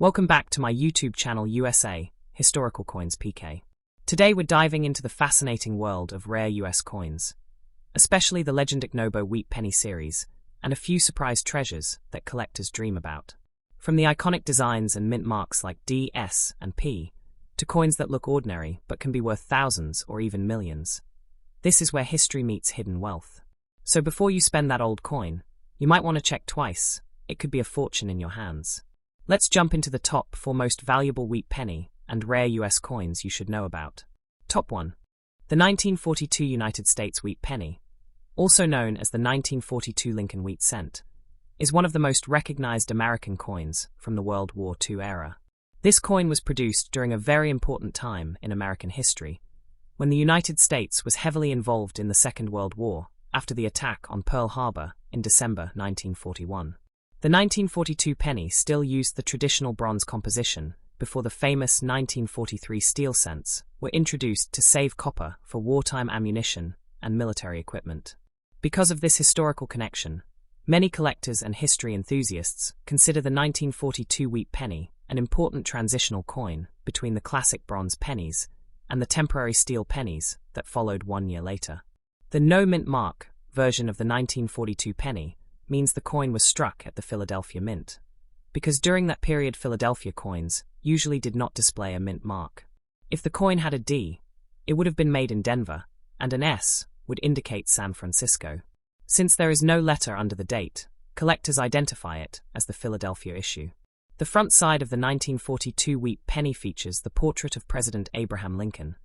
Welcome back to my YouTube channel USA, Historical Coins PK. Today we're diving into the fascinating world of rare US coins, especially the legendary Nobo Wheat Penny series, and a few surprise treasures that collectors dream about. From the iconic designs and mint marks like D, S, and P, to coins that look ordinary but can be worth thousands or even millions. This is where history meets hidden wealth. So before you spend that old coin, you might want to check twice. It could be a fortune in your hands. Let's jump into the top 4 most valuable wheat penny and rare US coins you should know about. Top 1. The 1942 United States wheat penny, also known as the 1942 Lincoln wheat cent, is one of the most recognized American coins from the World War II era. This coin was produced during a very important time in American history, when the United States was heavily involved in the Second World War after the attack on Pearl Harbor in December 1941. The 1942 penny still used the traditional bronze composition before the famous 1943 steel cents were introduced to save copper for wartime ammunition and military equipment. Because of this historical connection, many collectors and history enthusiasts consider the 1942 wheat penny an important transitional coin between the classic bronze pennies and the temporary steel pennies that followed 1 year later. The no mint mark version of the 1942 penny means the coin was struck at the Philadelphia Mint, because during that period Philadelphia coins usually did not display a mint mark. If the coin had a D, it would have been made in Denver, and an S would indicate San Francisco. Since there is no letter under the date, collectors identify it as the Philadelphia issue. The front side of the 1942 wheat penny features the portrait of President Abraham Lincoln,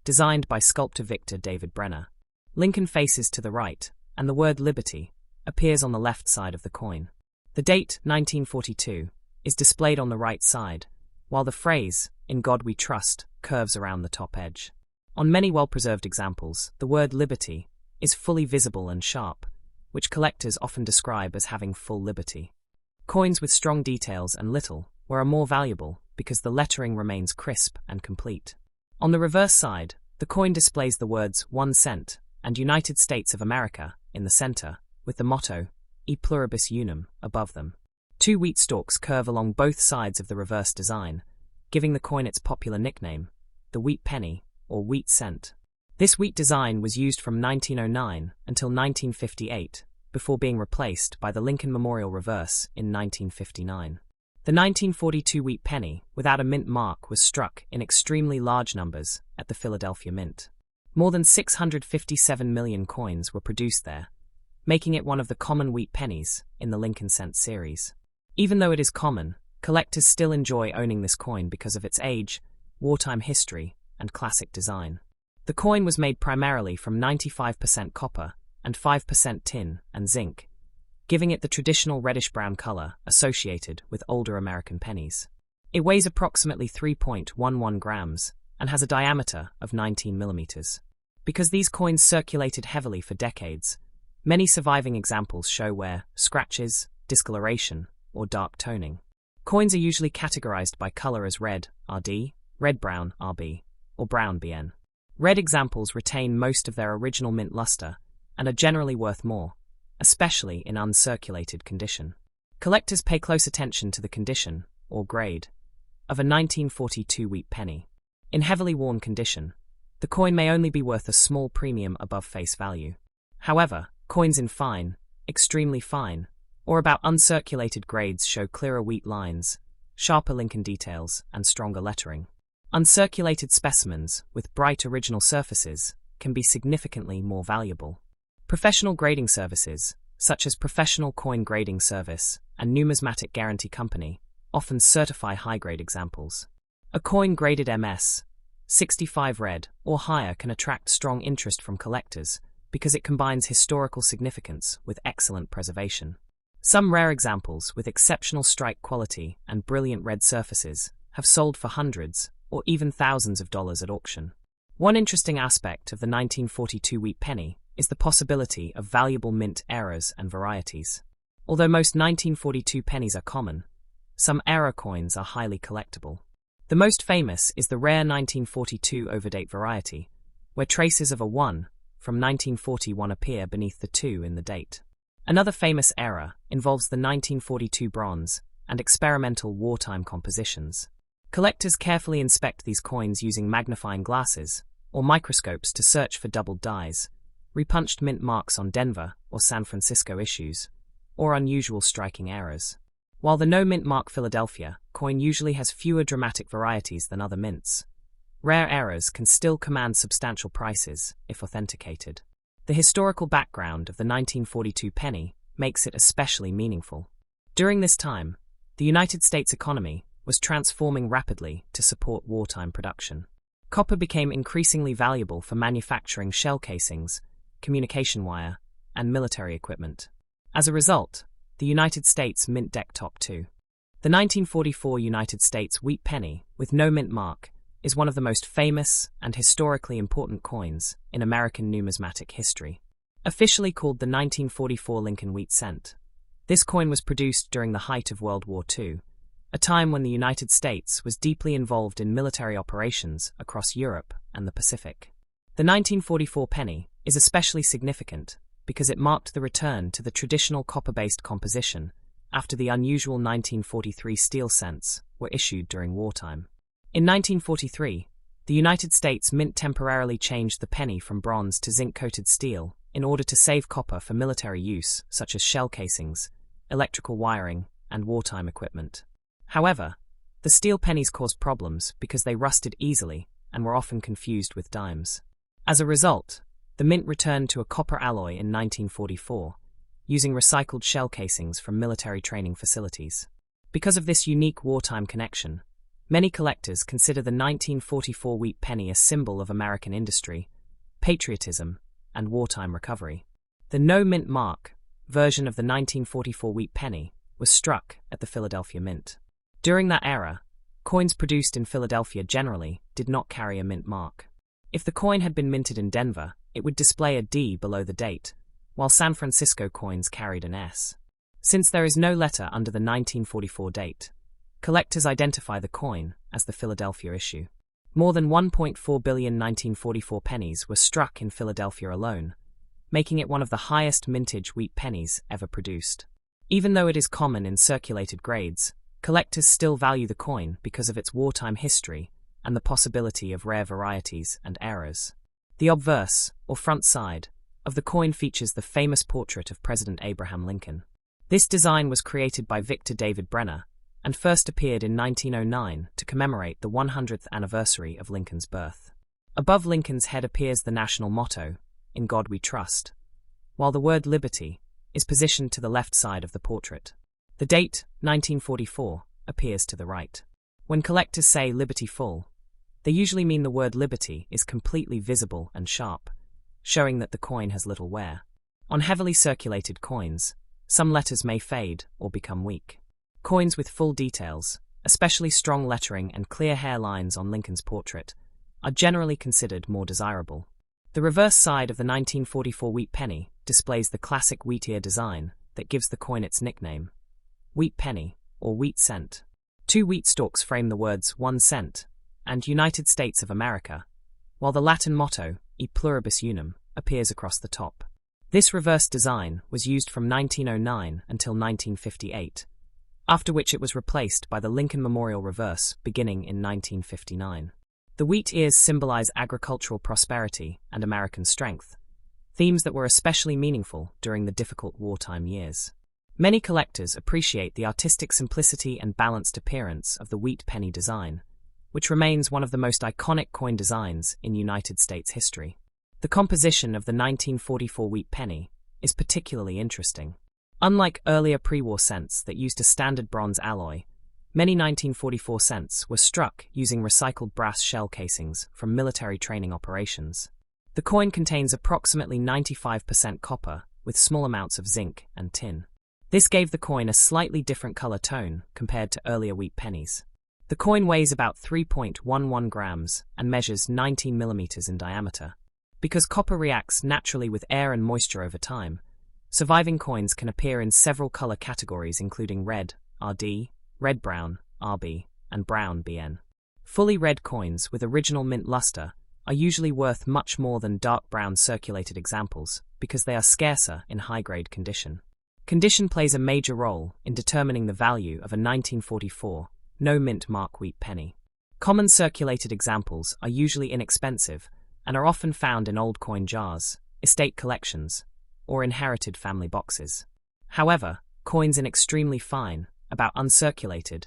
designed by sculptor Victor David Brenner. Lincoln faces to the right, and the word Liberty appears on the left side of the coin. The date, 1942, is displayed on the right side, while the phrase, "In God We Trust," curves around the top edge. On many well-preserved examples, the word Liberty is fully visible and sharp, which collectors often describe as having full liberty. Coins with strong details and little are more valuable because the lettering remains crisp and complete. On the reverse side, the coin displays the words 1 cent and United States of America in the center, with the motto, E pluribus unum, above them. 2 wheat stalks curve along both sides of the reverse design, giving the coin its popular nickname, the wheat penny or wheat cent. This wheat design was used from 1909 until 1958, before being replaced by the Lincoln Memorial reverse in 1959. The 1942 wheat penny without a mint mark was struck in extremely large numbers at the Philadelphia Mint. More than 657 million coins were produced there, making it one of the common wheat pennies in the Lincoln cent series. Even though it is common, collectors still enjoy owning this coin because of its age, wartime history, and classic design. The coin was made primarily from 95% copper and 5% tin and zinc, giving it the traditional reddish-brown color associated with older American pennies. It weighs approximately 3.11 grams and has a diameter of 19 millimeters. Because these coins circulated heavily for decades, many surviving examples show wear, scratches, discoloration, or dark toning. Coins are usually categorized by color as red, RD, red-brown, RB, or brown, BN. Red examples retain most of their original mint luster and are generally worth more, especially in uncirculated condition. Collectors pay close attention to the condition, or grade, of a 1942 wheat penny. In heavily worn condition, the coin may only be worth a small premium above face value. However, coins in fine, extremely fine, or about uncirculated grades show clearer wheat lines, sharper Lincoln details, and stronger lettering. Uncirculated specimens with bright original surfaces can be significantly more valuable. Professional grading services, such as Professional Coin Grading Service and Numismatic Guarantee Company, often certify high-grade examples. A coin graded MS 65 red or higher can attract strong interest from collectors because it combines historical significance with excellent preservation. Some rare examples with exceptional strike quality and brilliant red surfaces have sold for hundreds or even thousands of dollars at auction. One interesting aspect of the 1942 wheat penny is the possibility of valuable mint errors and varieties. Although most 1942 pennies are common, some error coins are highly collectible. The most famous is the rare 1942 overdate variety, where traces of a 1 from 1941 appear beneath the 2 in the date. Another famous error involves the 1942 bronze and experimental wartime compositions. Collectors carefully inspect these coins using magnifying glasses or microscopes to search for doubled dies, repunched mint marks on Denver or San Francisco issues, or unusual striking errors. While the no mint mark Philadelphia coin usually has fewer dramatic varieties than other mints, rare errors can still command substantial prices if authenticated. The historical background of the 1942 penny makes it especially meaningful. During this time, the United States economy was transforming rapidly to support wartime production. Copper became increasingly valuable for manufacturing shell casings, communication wire, and military equipment. As a result, the United States mint decked top 2. The 1944 United States wheat penny with no mint mark is one of the most famous and historically important coins in American numismatic history. Officially called the 1944 Lincoln wheat cent, this coin was produced during the height of World War II, a time when the United States was deeply involved in military operations across Europe and the Pacific. The 1944 penny is especially significant because it marked the return to the traditional copper-based composition after the unusual 1943 steel cents were issued during wartime. In 1943, the United States Mint temporarily changed the penny from bronze to zinc-coated steel in order to save copper for military use such as shell casings, electrical wiring, and wartime equipment. However, the steel pennies caused problems because they rusted easily and were often confused with dimes. As a result, the mint returned to a copper alloy in 1944, using recycled shell casings from military training facilities. Because of this unique wartime connection, many collectors consider the 1944 wheat penny a symbol of American industry, patriotism, and wartime recovery. The no mint mark version of the 1944 wheat penny was struck at the Philadelphia Mint. During that era, coins produced in Philadelphia generally did not carry a mint mark. If the coin had been minted in Denver, it would display a D below the date, while San Francisco coins carried an S. Since there is no letter under the 1944 date, collectors identify the coin as the Philadelphia issue. More than 1.4 billion 1944 pennies were struck in Philadelphia alone, making it one of the highest mintage wheat pennies ever produced. Even though it is common in circulated grades, collectors still value the coin because of its wartime history and the possibility of rare varieties and errors. The obverse, or front side, of the coin features the famous portrait of President Abraham Lincoln. This design was created by Victor David Brenner and first appeared in 1909 to commemorate the 100th anniversary of Lincoln's birth. Above Lincoln's head appears the national motto, "In God We Trust," while the word liberty is positioned to the left side of the portrait. The date, 1944, appears to the right. When collectors say Liberty Full, they usually mean the word liberty is completely visible and sharp, showing that the coin has little wear. On heavily circulated coins, some letters may fade or become weak. Coins with full details, especially strong lettering and clear hairlines on Lincoln's portrait, are generally considered more desirable. The reverse side of the 1944 wheat penny displays the classic wheat ear design that gives the coin its nickname, wheat penny or wheat cent. Two wheat stalks frame the words 1 cent and United States of America, while the Latin motto, E pluribus unum, appears across the top. This reverse design was used from 1909 until 1958, after which it was replaced by the Lincoln Memorial reverse beginning in 1959. The wheat ears symbolize agricultural prosperity and American strength, themes that were especially meaningful during the difficult wartime years. Many collectors appreciate the artistic simplicity and balanced appearance of the wheat penny design, which remains one of the most iconic coin designs in United States history. The composition of the 1944 wheat penny is particularly interesting. Unlike earlier pre-war cents that used a standard bronze alloy, many 1944 cents were struck using recycled brass shell casings from military training operations. The coin contains approximately 95% copper with small amounts of zinc and tin. This gave the coin a slightly different color tone compared to earlier wheat pennies. The coin weighs about 3.11 grams and measures 19 millimeters in diameter. Because copper reacts naturally with air and moisture over time, surviving coins can appear in several color categories including red, RD, red-brown, RB, and brown, BN. Fully red coins with original mint luster are usually worth much more than dark brown circulated examples because they are scarcer in high-grade condition. Condition plays a major role in determining the value of a 1944 no-mint mark wheat penny. Common circulated examples are usually inexpensive and are often found in old coin jars, estate collections, or inherited family boxes. However, coins in extremely fine, about uncirculated,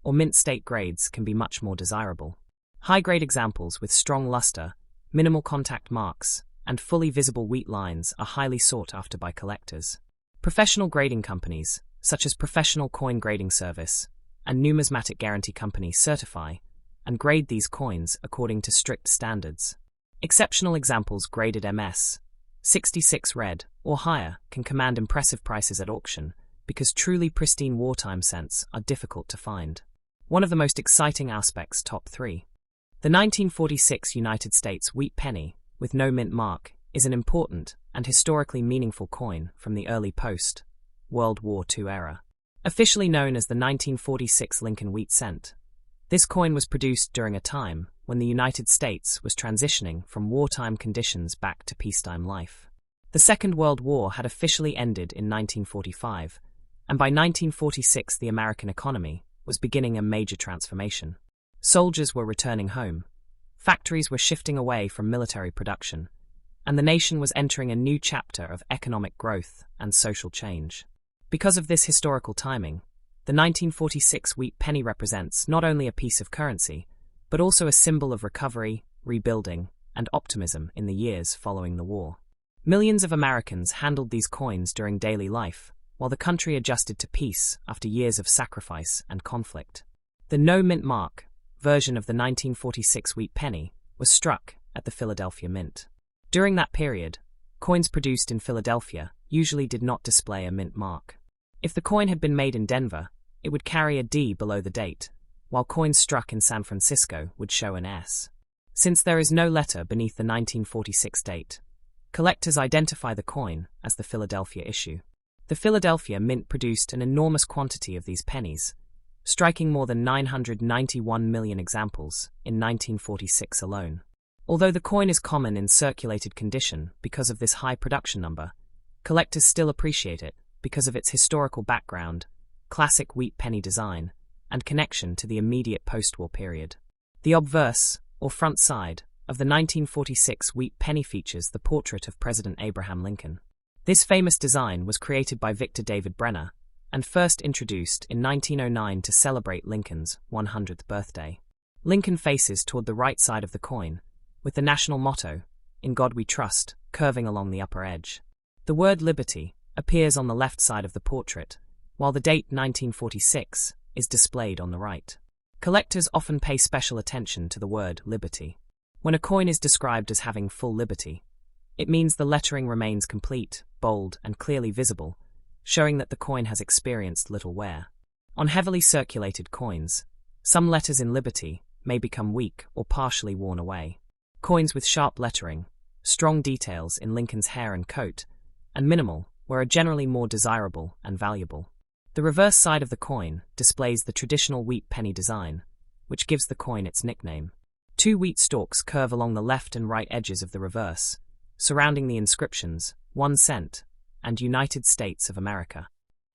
or mint state grades can be much more desirable. High-grade examples with strong luster, minimal contact marks, and fully visible wheat lines are highly sought after by collectors. Professional grading companies, such as Professional Coin Grading Service and Numismatic Guarantee Company, certify and grade these coins according to strict standards. Exceptional examples graded MS 66 red or higher can command impressive prices at auction because truly pristine wartime cents are difficult to find. One of the most exciting aspects, top 3. The 1946 United States wheat penny with no mint mark is an important and historically meaningful coin from the early post-World War II era. Officially known as the 1946 Lincoln wheat cent, this coin was produced during a time when the United States was transitioning from wartime conditions back to peacetime life. The Second World War had officially ended in 1945, and by 1946 the American economy was beginning a major transformation. Soldiers were returning home, factories were shifting away from military production, and the nation was entering a new chapter of economic growth and social change. Because of this historical timing, the 1946 wheat penny represents not only a piece of currency, but also a symbol of recovery, rebuilding, and optimism in the years following the war. Millions of Americans handled these coins during daily life, while the country adjusted to peace after years of sacrifice and conflict. The no-mint mark version of the 1946 wheat penny was struck at the Philadelphia Mint. During that period, coins produced in Philadelphia usually did not display a mint mark. If the coin had been made in Denver, it would carry a D below the date, while coins struck in San Francisco would show an S. Since there is no letter beneath the 1946 date, collectors identify the coin as the Philadelphia issue. The Philadelphia Mint produced an enormous quantity of these pennies, striking more than 991 million examples in 1946 alone. Although the coin is common in circulated condition because of this high production number, collectors still appreciate it because of its historical background, classic wheat penny design, and connection to the immediate post-war period. The obverse, or front side, of the 1946 wheat penny features the portrait of President Abraham Lincoln. This famous design was created by Victor David Brenner and first introduced in 1909 to celebrate Lincoln's 100th birthday. Lincoln faces toward the right side of the coin, with the national motto, "In God We Trust," curving along the upper edge. The word liberty appears on the left side of the portrait, while the date 1946 is displayed on the right. Collectors often pay special attention to the word liberty. When a coin is described as having full liberty, it means the lettering remains complete, bold, and clearly visible, showing that the coin has experienced little wear. On heavily circulated coins, some letters in liberty may become weak or partially worn away. Coins with sharp lettering, strong details in Lincoln's hair and coat, and minimal are generally more desirable and valuable. The reverse side of the coin displays the traditional wheat penny design, which gives the coin its nickname. Two wheat stalks curve along the left and right edges of the reverse, surrounding the inscriptions 1 cent and United States of America.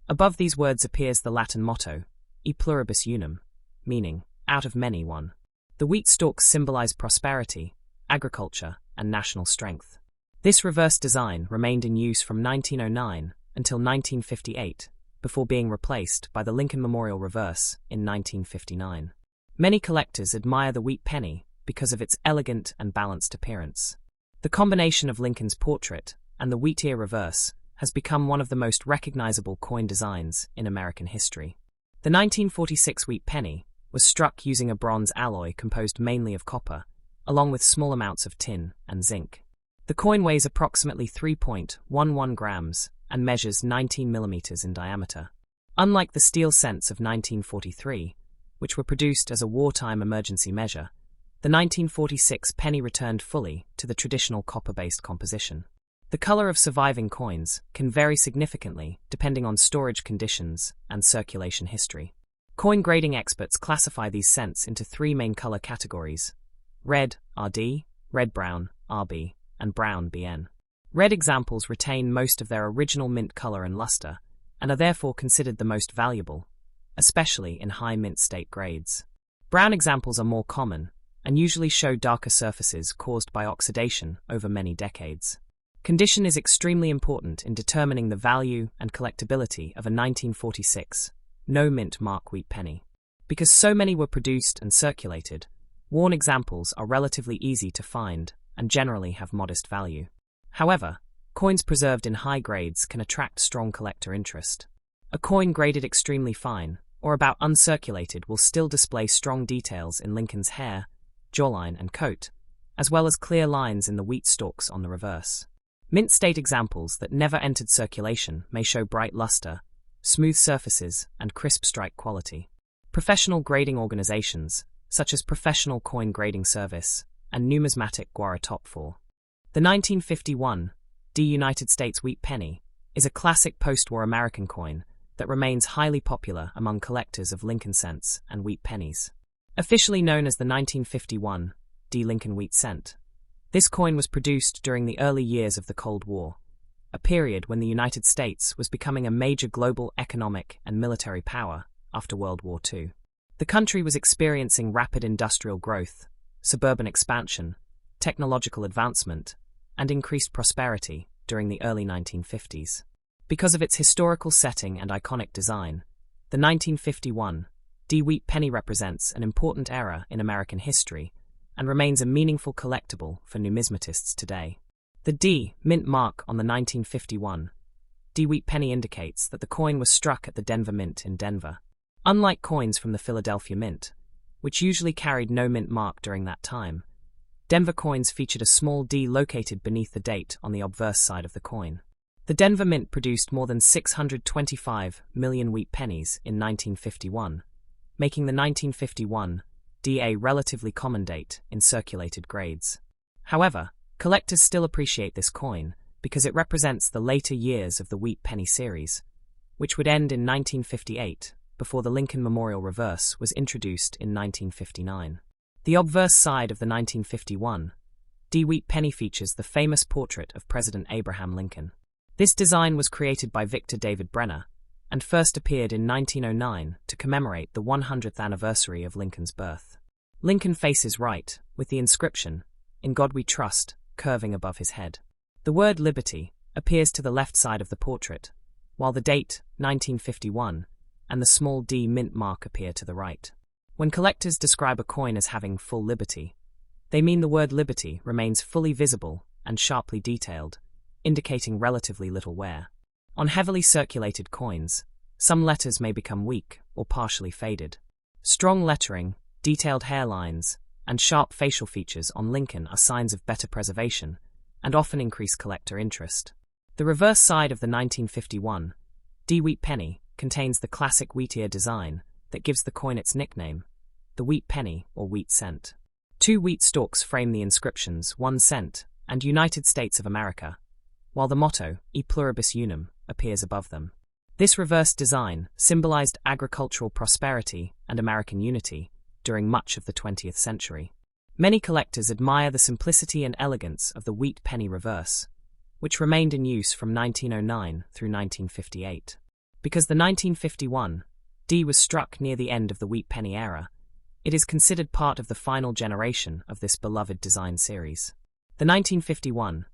Above these words appears the Latin motto, E pluribus unum, meaning, out of many one. The wheat stalks symbolize prosperity, agriculture, and national strength. This reverse design remained in use from 1909 until 1958, before being replaced by the Lincoln Memorial reverse in 1959. Many collectors admire the wheat penny because of its elegant and balanced appearance. The combination of Lincoln's portrait and the wheat ear reverse has become one of the most recognizable coin designs in American history. The 1946 wheat penny was struck using a bronze alloy composed mainly of copper, along with small amounts of tin and zinc. The coin weighs approximately 3.11 grams and measures 19 millimeters in diameter. Unlike the steel cents of 1943, which were produced as a wartime emergency measure, the 1946 penny returned fully to the traditional copper-based composition. The color of surviving coins can vary significantly depending on storage conditions and circulation history. Coin grading experts classify these cents into three main color categories: red, RD, red-brown, RB, and brown, BN. Red examples retain most of their original mint color and luster, and are therefore considered the most valuable, especially in high mint state grades. Brown examples are more common and usually show darker surfaces caused by oxidation over many decades. Condition is extremely important in determining the value and collectability of a 1946 no-mint mark wheat penny. Because so many were produced and circulated, worn examples are relatively easy to find and generally have modest value. However, coins preserved in high grades can attract strong collector interest. A coin graded extremely fine, or about uncirculated, will still display strong details in Lincoln's hair, jawline, and coat, as well as clear lines in the wheat stalks on the reverse. Mint state examples that never entered circulation may show bright luster, smooth surfaces, and crisp strike quality. Professional grading organizations, such as Professional Coin Grading Service and Numismatic Guara Top 4. The 1951 United States wheat penny is a classic post-war American coin that remains highly popular among collectors of Lincoln cents and wheat pennies. Officially known as the 1951 Lincoln wheat cent, this coin was produced during the early years of the Cold War, a period when the United States was becoming a major global economic and military power after World War II. The country was experiencing rapid industrial growth, suburban expansion, technological advancement, and increased prosperity during the early 1950s. Because of its historical setting and iconic design, the 1951 wheat penny represents an important era in American history and remains a meaningful collectible for numismatists today. The mint mark on the 1951 wheat penny indicates that the coin was struck at the Denver Mint in Denver. Unlike coins from the Philadelphia Mint, which usually carried no mint mark during that time, Denver coins featured a small D located beneath the date on the obverse side of the coin. The Denver Mint produced more than 625 million wheat pennies in 1951, making the 1951 a relatively common date in circulated grades. However, collectors still appreciate this coin because it represents the later years of the wheat penny series, which would end in 1958 before the Lincoln Memorial reverse was introduced in 1959. The obverse side of the 1951 wheat penny features the famous portrait of President Abraham Lincoln. This design was created by Victor David Brenner and first appeared in 1909 to commemorate the 100th anniversary of Lincoln's birth. Lincoln faces right, with the inscription, "In God We Trust," curving above his head. The word liberty appears to the left side of the portrait, while the date, 1951, and the small D mint mark appear to the right. When collectors describe a coin as having full liberty, they mean the word liberty remains fully visible and sharply detailed, indicating relatively little wear. On heavily circulated coins, some letters may become weak or partially faded. Strong lettering, detailed hairlines, and sharp facial features on Lincoln are signs of better preservation and often increase collector interest. The reverse side of the 1951 wheat penny contains the classic wheat ear design that gives the coin its nickname, the wheat penny or wheat cent. Two wheat stalks frame the inscriptions 1 cent and United States of America, while the motto, E pluribus unum, appears above them. This reverse design symbolized agricultural prosperity and American unity during much of the 20th century. Many collectors admire the simplicity and elegance of the wheat penny reverse, which remained in use from 1909 through 1958. Because the 1951 was struck near the end of the wheat penny era, it is considered part of the final generation of this beloved design series. The 1951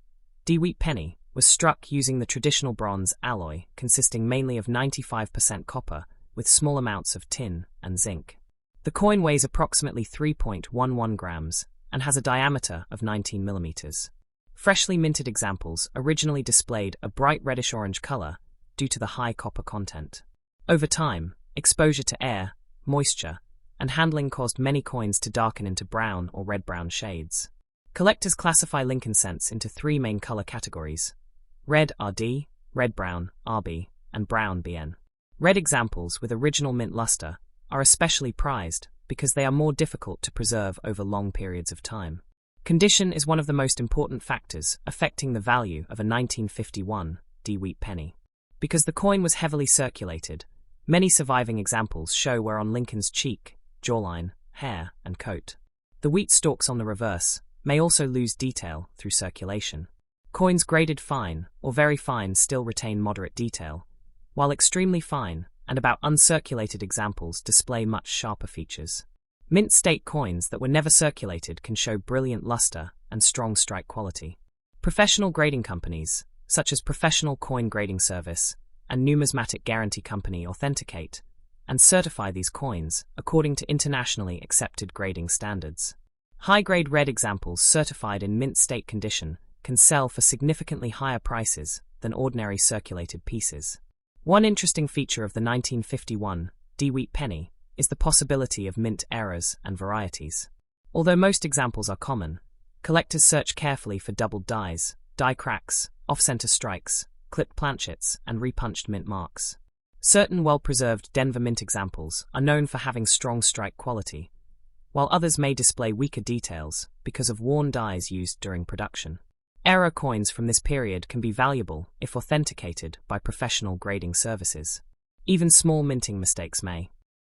wheat penny was struck using the traditional bronze alloy consisting mainly of 95% copper with small amounts of tin and zinc. The coin weighs approximately 3.11 grams and has a diameter of 19 millimeters. Freshly minted examples originally displayed a bright reddish-orange color due to the high copper content. Over time, exposure to air, moisture, and handling caused many coins to darken into brown or red-brown shades. Collectors classify Lincoln cents into three main color categories: red RD, red-brown RB, and brown BN. Red examples with original mint luster are especially prized because they are more difficult to preserve over long periods of time. Condition is one of the most important factors affecting the value of a 1951 wheat penny. Because the coin was heavily circulated, many surviving examples show wear on Lincoln's cheek, jawline, hair, and coat. The wheat stalks on the reverse may also lose detail through circulation. Coins graded fine or very fine still retain moderate detail, while extremely fine and about uncirculated examples display much sharper features. Mint state coins that were never circulated can show brilliant luster and strong strike quality. Professional grading companies, such as Professional Coin Grading Service and Numismatic Guarantee Company, authenticate and certify these coins according to internationally accepted grading standards. High-grade red examples certified in mint state condition can sell for significantly higher prices than ordinary circulated pieces. One interesting feature of the 1951 D-Wheat penny is the possibility of mint errors and varieties. Although most examples are common, collectors search carefully for doubled dies, die cracks, off-center strikes, clipped planchets, and repunched mint marks. Certain well-preserved Denver mint examples are known for having strong strike quality, while others may display weaker details because of worn dies used during production. Error coins from this period can be valuable if authenticated by professional grading services. Even small minting mistakes may,